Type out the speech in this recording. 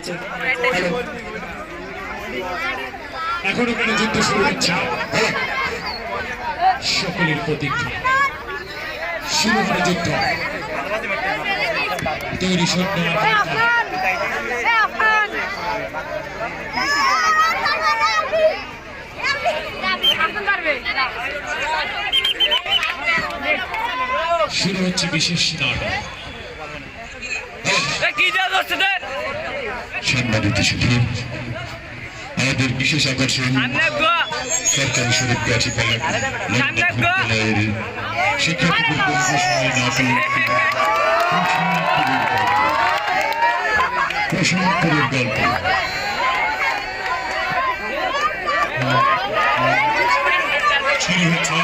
হয়েছে। এখন ওখানে যুদ্ধ শুরু হচ্ছে, সকলের প্রতীক্ষা শুরু হবে যুদ্ধ। তৈরি সৈন্য শুরু হচ্ছে বিশেষ নাটক। সাংবাদিক হিসেবে আমাদের বিশেষ আকর্ষণ সরকারি শরীফ গাছি বিদ্যালয়ের শিক্ষার্থীদের পরিবেশনায় নাটক প্রশান্তরের গল্প। শুরু হচ্ছে